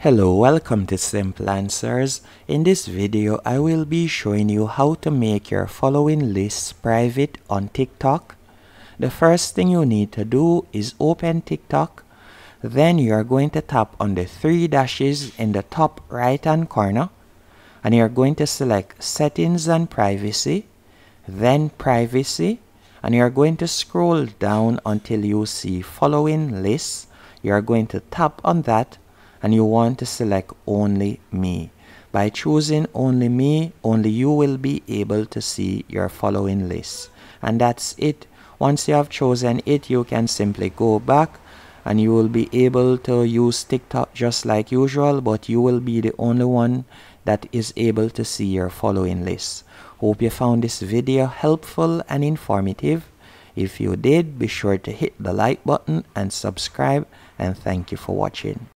Hello, welcome to Simple Answers. In this video, I will be showing you how to make your following lists private on TikTok. The first thing you need to do is open TikTok. Then you are going to tap on the three dashes in the top right hand corner. And you're going to select Settings and Privacy. Then Privacy. And you're going to scroll down until you see Following Lists. You're going to tap on that. And you want to select Only Me. By choosing Only Me, only you will be able to see your following list. And that's it. Once you have chosen it, you can simply go back and you will be able to use TikTok just like usual, but you will be the only one that is able to see your following list. Hope you found this video helpful and informative. If you did, be sure to hit the like button and subscribe, and thank you for watching.